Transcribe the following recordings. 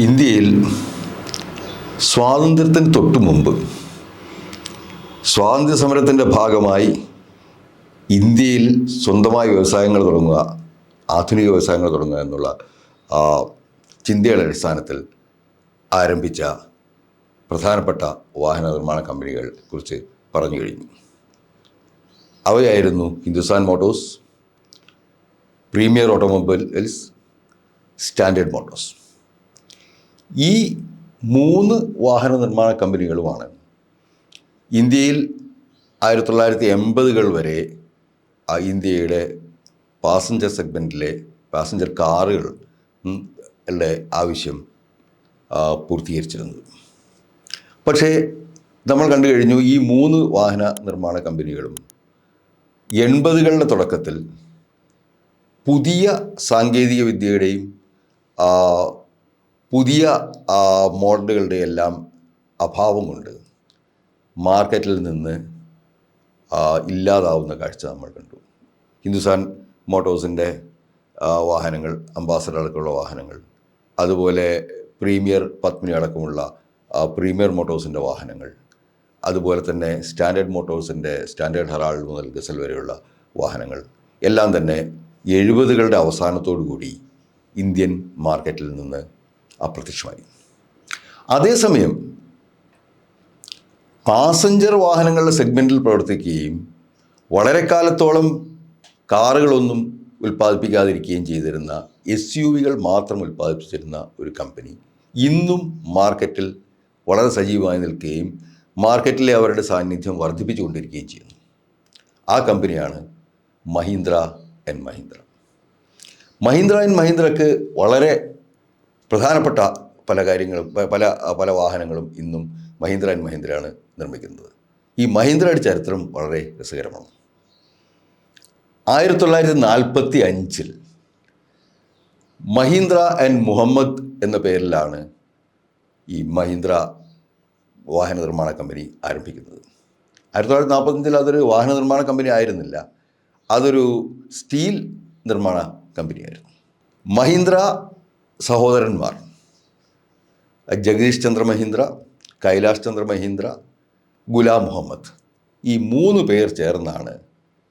ഇന്ത്യയിൽ സ്വാതന്ത്ര്യത്തിന് തൊട്ടു മുമ്പ് സ്വാതന്ത്ര്യ സമരത്തിൻ്റെ ഭാഗമായി ഇന്ത്യയിൽ സ്വന്തമായ വ്യവസായങ്ങൾ തുടങ്ങുക, ആധുനിക വ്യവസായങ്ങൾ തുടങ്ങുക എന്നുള്ള ചിന്തയുടെ അടിസ്ഥാനത്തിൽ ആരംഭിച്ച പ്രധാനപ്പെട്ട വാഹന നിർമ്മാണ കമ്പനികളെ കുറിച്ച് പറഞ്ഞു കഴിഞ്ഞു. അവയായിരുന്നു Hindustan Motors, Premier Automobiles, Standard Motors. ഈ 3 വാഹന നിർമ്മാണ കമ്പനികളുമാണ് ഇന്ത്യയിൽ 1980-കൾ വരെ ഇന്ത്യയുടെ പാസഞ്ചർ സെഗ്മെൻറ്റിലെ പാസഞ്ചർ കാറുകളുടെ ആവശ്യം പൂർത്തീകരിച്ചിരുന്നത്. പക്ഷേ നമ്മൾ കണ്ടു കഴിഞ്ഞു, ഈ 3 വാഹന നിർമ്മാണ കമ്പനികളും 80-കളുടെ തുടക്കത്തിൽ പുതിയ സാങ്കേതിക വിദ്യയുടെയും പുതിയ മോഡലുകളുടെ എല്ലാം അഭാവം കൊണ്ട് മാർക്കറ്റിൽ നിന്ന് ഇല്ലാതാവുന്ന കാഴ്ച നമ്മൾ കണ്ടു. ഹിന്ദുസ്ഥാൻ മോട്ടോഴ്സിൻ്റെ വാഹനങ്ങൾ, അംബാസഡർ അടക്കമുള്ള വാഹനങ്ങൾ, അതുപോലെ പ്രീമിയർ പത്മിനി അടക്കമുള്ള പ്രീമിയർ മോട്ടോഴ്സിൻ്റെ വാഹനങ്ങൾ, അതുപോലെ തന്നെ സ്റ്റാൻഡേർഡ് മോട്ടോഴ്സിൻ്റെ സ്റ്റാൻഡേർഡ് ഹെറാൾഡ് മുതൽ ഗസൽ വരെയുള്ള വാഹനങ്ങൾ എല്ലാം തന്നെ 70-കളുടെ അവസാനത്തോടു കൂടി ഇന്ത്യൻ മാർക്കറ്റിൽ നിന്ന് അപ്രത്യക്ഷമായി. അതേസമയം പാസഞ്ചർ വാഹനങ്ങളുടെ സെഗ്മെൻറ്റിൽ പ്രവർത്തിക്കുകയും വളരെ കാലത്തോളം കാറുകളൊന്നും ഉൽപ്പാദിപ്പിക്കാതിരിക്കുകയും ചെയ്തിരുന്ന SUVകൾ മാത്രം ഉൽപ്പാദിപ്പിച്ചിരുന്ന ഒരു കമ്പനി ഇന്നും മാർക്കറ്റിൽ വളരെ സജീവമായി നിൽക്കുകയും മാർക്കറ്റിലെ അവരുടെ സാന്നിധ്യം വർദ്ധിപ്പിച്ചുകൊണ്ടിരിക്കുകയും ചെയ്യുന്നു. ആ കമ്പനിയാണ് മഹീന്ദ്ര ആൻഡ് മഹീന്ദ്ര. മഹീന്ദ്ര ആൻഡ് മഹീന്ദ്രക്ക് വളരെ പ്രധാനപ്പെട്ട പല കാര്യങ്ങളും പല വാഹനങ്ങളും ഇന്നും മഹീന്ദ്ര ആൻഡ് മഹീന്ദ്രയാണ് നിർമ്മിക്കുന്നത്. ഈ മഹീന്ദ്രയുടെ ചരിത്രം വളരെ രസകരമാണ്. 1945-ൽ മഹീന്ദ്ര ആൻഡ് മുഹമ്മദ് എന്ന പേരിലാണ് ഈ മഹീന്ദ്ര വാഹന നിർമ്മാണ കമ്പനി ആരംഭിക്കുന്നത്. 1945-ൽ അതൊരു വാഹന നിർമ്മാണ കമ്പനി ആയിരുന്നില്ല, അതൊരു സ്റ്റീൽ നിർമ്മാണ കമ്പനിയായിരുന്നു. മഹീന്ദ്ര സഹോദരന്മാർ ജഗദീഷ് ചന്ദ്ര മഹീന്ദ്ര, കൈലാഷ് ചന്ദ്ര മഹീന്ദ്ര, ഗുലാം മുഹമ്മദ്, ഈ 3 പേർ ചേർന്നാണ്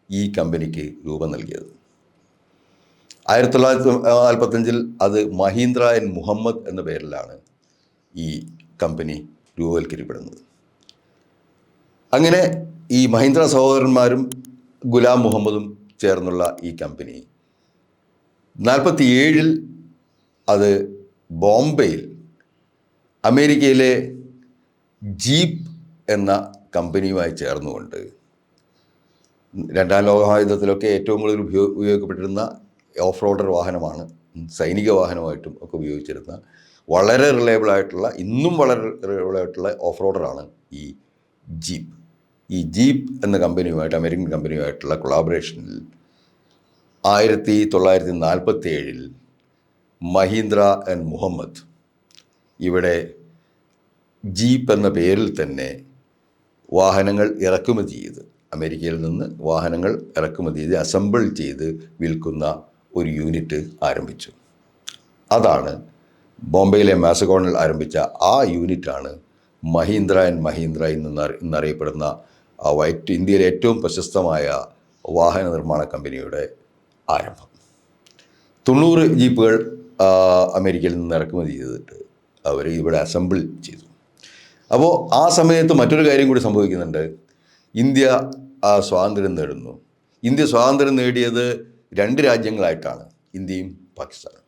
ഈ കമ്പനിക്ക് രൂപം നൽകിയത്. 1945-ൽ അത് മഹീന്ദ്ര ആൻഡ് മുഹമ്മദ് എന്ന പേരിലാണ് ഈ കമ്പനി രൂപവൽക്കരിക്കപ്പെടുന്നത്. അങ്ങനെ ഈ മഹീന്ദ്ര സഹോദരന്മാരും ഗുലാം മുഹമ്മദും ചേർന്നുള്ള ഈ കമ്പനി 1947-ൽ അത് ബോംബെയിൽ അമേരിക്കയിലെ ജീപ്പ് എന്ന കമ്പനിയുമായി ചേർന്നുകൊണ്ട് 2ാം ലോകമഹായുദ്ധത്തിലൊക്കെ ഏറ്റവും കൂടുതൽ ഉപയോഗിക്കപ്പെട്ടിരുന്ന ഓഫ് റോഡർ വാഹനമാണ്, സൈനിക വാഹനമായിട്ടും ഒക്കെ ഉപയോഗിച്ചിരുന്ന വളരെ റിലയബിളായിട്ടുള്ള, ഇന്നും വളരെ റിലയബിളായിട്ടുള്ള ഓഫ് റോഡറാണ് ഈ ജീപ്പ്. ഈ ജീപ്പ് എന്ന കമ്പനിയുമായിട്ട്, അമേരിക്കൻ കമ്പനിയുമായിട്ടുള്ള കൊളാബറേഷനിൽ 1947-ൽ മഹീന്ദ്ര ആൻഡ് മുഹമ്മദ് ഇവിടെ ജീപ്പ് എന്ന പേരിൽ തന്നെ വാഹനങ്ങൾ ഇറക്കുമതി ചെയ്ത്, അമേരിക്കയിൽ നിന്ന് വാഹനങ്ങൾ ഇറക്കുമതി ചെയ്ത് അസംബിൾ ചെയ്ത് വിൽക്കുന്ന ഒരു യൂണിറ്റ് ആരംഭിച്ചു. അതാണ് ബോംബെയിലെ മാസഗോണിൽ ആരംഭിച്ച ആ യൂണിറ്റാണ് മഹീന്ദ്ര ആൻഡ് മഹീന്ദ്ര എന്നറിയപ്പെടുന്ന ഇന്ത്യയിലെ ഏറ്റവും പ്രശസ്തമായ വാഹന നിർമ്മാണ കമ്പനിയുടെ ആരംഭം. 90 ജീപ്പുകൾ അമേരിക്കയിൽ നിന്ന് ഇറക്കുമതി ചെയ്തിട്ട് അവർ ഇവിടെ അസംബിൾ ചെയ്തു. അപ്പോൾ ആ സമയത്ത് മറ്റൊരു കാര്യം കൂടി സംഭവിക്കുന്നുണ്ട്. ഇന്ത്യ സ്വാതന്ത്ര്യം നേടുന്നു. ഇന്ത്യ സ്വാതന്ത്ര്യം നേടിയത് 2 രാജ്യങ്ങളായിട്ടാണ്, ഇന്ത്യയും പാകിസ്ഥാനും.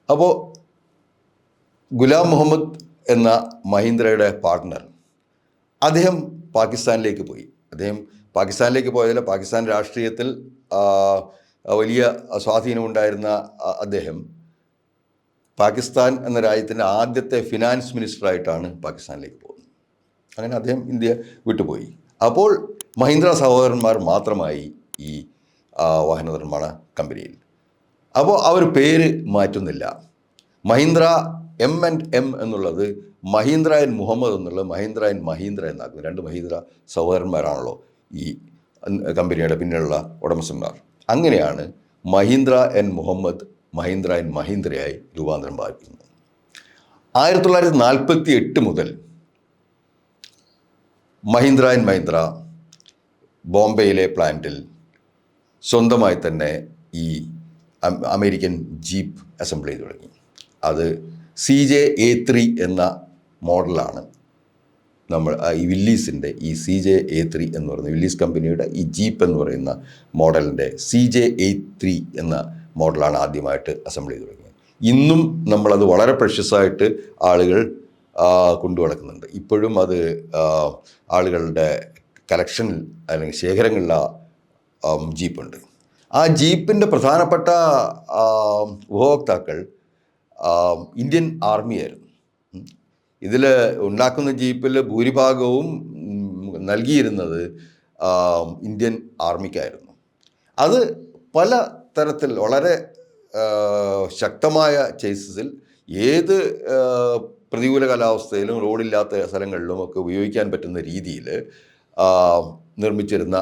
അപ്പോൾ ഗുലാം മുഹമ്മദ് എന്ന മഹീന്ദ്രയുടെ പാർട്ട്ണർ, അദ്ദേഹം പാകിസ്ഥാനിലേക്ക് പോയി. അദ്ദേഹം പാകിസ്ഥാനിലേക്ക് പോയതിൽ പാകിസ്ഥാൻ രാഷ്ട്രീയത്തിൽ വലിയ സ്വാധീനമുണ്ടായിരുന്ന അദ്ദേഹം പാകിസ്ഥാൻ എന്ന രാജ്യത്തിൻ്റെ ആദ്യത്തെ ഫിനാൻസ് മിനിസ്റ്ററായിട്ടാണ് പാകിസ്ഥാനിലേക്ക് പോകുന്നത്. അങ്ങനെ അദ്ദേഹം ഇന്ത്യ വിട്ടുപോയി. അപ്പോൾ മഹീന്ദ്ര സഹോദരന്മാർ മാത്രമായി ഈ വാഹന നിർമ്മാണ കമ്പനിയിൽ. അപ്പോൾ അവർ പേര് മാറ്റുന്നില്ല. മഹീന്ദ്ര M&M എന്നുള്ളത് മഹീന്ദ്ര ആൻഡ് മുഹമ്മദ് എന്നുള്ളത് മഹീന്ദ്ര ആൻഡ് മഹീന്ദ്ര എന്നാക്കുന്നു. 2 മഹീന്ദ്ര സഹോദരന്മാരാണല്ലോ ഈ കമ്പനിയുടെ പിന്നിലുള്ള ഉടമസ്ഥന്മാർ. അങ്ങനെയാണ് മഹീന്ദ്ര ആൻഡ് മുഹമ്മദ് മഹീന്ദ്ര ആൻഡ് മഹീന്ദ്രയായി രൂപാന്തരം പ്രാപിക്കുന്നത്. 1948 മുതൽ മഹീന്ദ്ര ആൻഡ് മഹീന്ദ്ര ബോംബെയിലെ പ്ലാന്റിൽ സ്വന്തമായി തന്നെ ഈ അമേരിക്കൻ ജീപ്പ് അസംബിൾ ചെയ്ത് തുടങ്ങി. അത് CJ-A3 എന്ന മോഡലാണ്. നമ്മൾ ഈ വില്ലീസിൻ്റെ ഈ CJ-A3 എന്ന് പറയുന്ന വില്ലീസ് കമ്പനിയുടെ ഈ ജീപ്പ് എന്ന് പറയുന്ന മോഡലിൻ്റെ CJ-A3 എന്ന മോഡലാണ് ആദ്യമായിട്ട് അസംബിൾ ചെയ്ത് തുടങ്ങിയത്. ഇന്നും നമ്മളത് വളരെ പ്രഷ്യസായിട്ട് ആളുകൾ കൊണ്ടു നടക്കുന്നുണ്ട്. ഇപ്പോഴും അത് ആളുകളുടെ കളക്ഷനിൽ അല്ലെങ്കിൽ ശേഖരങ്ങളിൽ ജീപ്പുണ്ട്. ആ ജീപ്പിൻ്റെ പ്രധാനപ്പെട്ട ഉപഭോക്താക്കൾ ഇന്ത്യൻ ആർമിയായിരുന്നു. ഇതിൽ ഉണ്ടാക്കുന്ന ജീപ്പിൽ ഭൂരിഭാഗവും നൽകിയിരുന്നത് ഇന്ത്യൻ ആർമിക്കായിരുന്നു. അത് പല തരത്തിൽ വളരെ ശക്തമായ ചേസസിൽ ഏത് പ്രതികൂല കാലാവസ്ഥയിലും റോഡില്ലാത്ത സ്ഥലങ്ങളിലും ഒക്കെ ഉപയോഗിക്കാൻ പറ്റുന്ന രീതിയിൽ നിർമ്മിച്ചിരുന്ന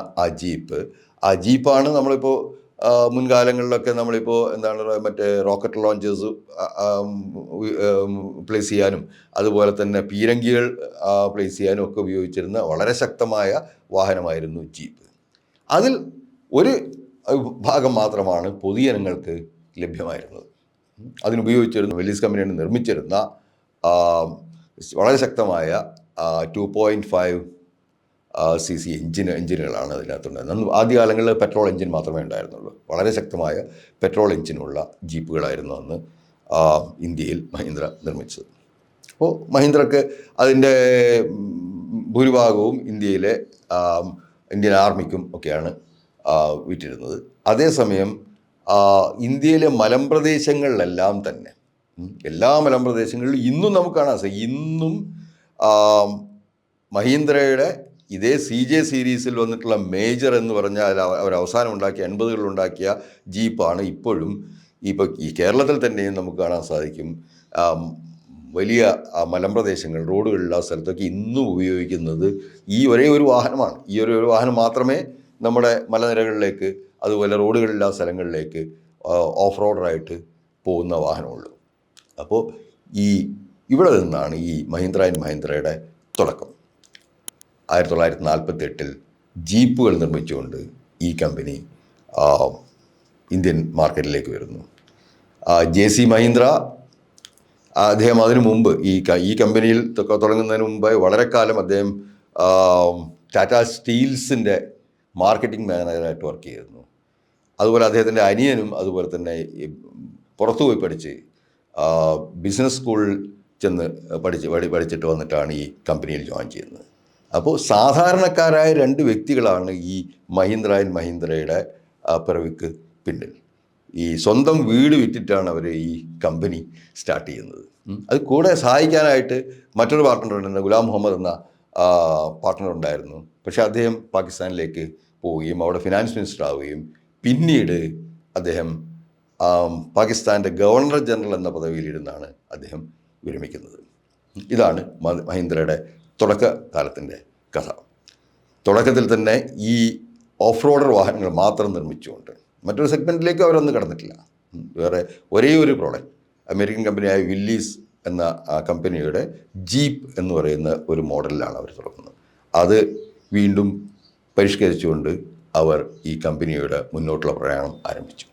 ആ ജീപ്പാണ് നമ്മളിപ്പോൾ മുൻകാലങ്ങളിലൊക്കെ നമ്മളിപ്പോൾ മറ്റേ റോക്കറ്റ് ലോഞ്ചേഴ്സ് പ്ലേസ് ചെയ്യാനും അതുപോലെ തന്നെ പീരങ്കികൾ പ്ലേസ് ചെയ്യാനും ഒക്കെ ഉപയോഗിച്ചിരുന്ന വളരെ ശക്തമായ വാഹനമായിരുന്നു ജീപ്പ്. അതിൽ ഒരു ഭാഗം മാത്രമാണ് പൊതുജനങ്ങൾക്ക് ലഭ്യമായിരുന്നത്. അതിനുപയോഗിച്ചിരുന്ന വില്ലീസ് കമ്പനിയാണ് നിർമ്മിച്ചിരുന്ന വളരെ ശക്തമായ 2.5 cc എഞ്ചിനുകളാണ് അതിനകത്തുണ്ടായിരുന്നത്. ആദ്യകാലങ്ങളിൽ പെട്രോൾ എഞ്ചിൻ മാത്രമേ ഉണ്ടായിരുന്നുള്ളൂ. വളരെ ശക്തമായ പെട്രോൾ എഞ്ചിനുള്ള ജീപ്പുകളായിരുന്നു അന്ന് ഇന്ത്യയിൽ മഹീന്ദ്ര നിർമ്മിച്ചത്. അപ്പോൾ മഹീന്ദ്രക്ക് അതിൻ്റെ ഭൂരിഭാഗവും ഇന്ത്യൻ ആർമിക്കും ഒക്കെയാണ് വിറ്റിരുന്നത്. അതേസമയം ഇന്ത്യയിലെ മലമ്പ്രദേശങ്ങളിലെല്ലാം തന്നെ എല്ലാ മലമ്പ്രദേശങ്ങളിലും ഇന്നും നമുക്ക് കാണാൻ സാധിക്കും. ഇന്നും മഹീന്ദ്രയുടെ ഇതേ CJ സീരീസിൽ വന്നിട്ടുള്ള മേജർ എന്ന് പറഞ്ഞാൽ അവർ അവസാനം ഉണ്ടാക്കിയ 80കളിൽ ഉണ്ടാക്കിയ ജീപ്പാണ് ഇപ്പോഴും ഈ കേരളത്തിൽ തന്നെയും നമുക്ക് കാണാൻ സാധിക്കും. വലിയ മലമ്പ്രദേശങ്ങൾ റോഡുകളിലുള്ള സ്ഥലത്തൊക്കെ ഇന്നും ഉപയോഗിക്കുന്നത് ഈ ഒരേ ഒരു വാഹനമാണ്. ഈ ഒരു വാഹനം മാത്രമേ നമ്മുടെ മലനിരകളിലേക്ക് അതുപോലെ റോഡുകളില്ലാത്ത സ്ഥലങ്ങളിലേക്ക് ഓഫ് റോഡറായിട്ട് പോകുന്ന വാഹനമുള്ളൂ. അപ്പോൾ ഇവിടെ നിന്നാണ് ഈ മഹീന്ദ്ര ആൻഡ് മഹീന്ദ്രയുടെ തുടക്കം. 1948 ജീപ്പുകൾ നിർമ്മിച്ചുകൊണ്ട് ഈ കമ്പനി ഇന്ത്യൻ മാർക്കറ്റിലേക്ക് വരുന്നു. JC മഹീന്ദ്ര അദ്ദേഹം അതിനു മുമ്പ് ഈ കമ്പനിയിൽ തുടങ്ങുന്നതിന് മുമ്പ് വളരെ കാലം അദ്ദേഹം ടാറ്റ സ്റ്റീൽസിൻ്റെ മാർക്കറ്റിംഗ് മാനേജറായിട്ട് വർക്ക് ചെയ്തിരുന്നു. അതുപോലെ അദ്ദേഹത്തിൻ്റെ അനിയനും അതുപോലെ തന്നെ പുറത്തു പോയി പഠിച്ച് ബിസിനസ് സ്കൂളിൽ ചെന്ന് പഠിച്ചിട്ട് വന്നിട്ടാണ് ഈ കമ്പനിയിൽ ജോയിൻ ചെയ്യുന്നത്. അപ്പോൾ സാധാരണക്കാരായ രണ്ട് വ്യക്തികളാണ് ഈ മഹീന്ദ്ര ആൻഡ് മഹീന്ദ്രയുടെ പിറവിക്ക് പിന്നിൽ. ഈ സ്വന്തം വീട് വിറ്റിട്ടാണ് അവർ ഈ കമ്പനി സ്റ്റാർട്ട് ചെയ്യുന്നത്. അത് കൂടെ സഹായിക്കാനായിട്ട് മറ്റൊരു പാർട്ട്ണർ ഉണ്ടായിരുന്നു, ഗുലാം മുഹമ്മദ് എന്ന പാർട്ട്ണർ ഉണ്ടായിരുന്നു. പക്ഷേ അദ്ദേഹം പാകിസ്ഥാനിലേക്ക് പോവുകയും അവിടെ ഫിനാൻസ് മിനിസ്റ്റർ ആവുകയും പിന്നീട് അദ്ദേഹം പാകിസ്ഥാൻ്റെ ഗവർണർ ജനറൽ എന്ന പദവിയിലിരുന്നാണ് അദ്ദേഹം വിരമിക്കുന്നത്. ഇതാണ് മഹീന്ദ്രയുടെ തുടക്കകാലത്തിൻ്റെ കഥ. തുടക്കത്തിൽ തന്നെ ഈ ഓഫ് റോഡർ വാഹനങ്ങൾ മാത്രം നിർമ്മിച്ചുകൊണ്ട് മറ്റൊരു സെഗ്മെൻറ്റിലേക്ക് അവരൊന്നും കടന്നിട്ടില്ല. വേറെ ഒരേ ഒരു പ്രോഡക്റ്റ് അമേരിക്കൻ കമ്പനിയായ വില്ലീസ് എന്ന കമ്പനിയുടെ ജീപ്പ് എന്ന് പറയുന്ന ഒരു മോഡലിലാണ് അവർ തുടങ്ങുന്നത്. അത് വീണ്ടും പരിഷ്കരിച്ചുകൊണ്ട് അവർ ഈ കമ്പനിയുടെ മുന്നോട്ടുള്ള പ്രയാണം ആരംഭിച്ചു.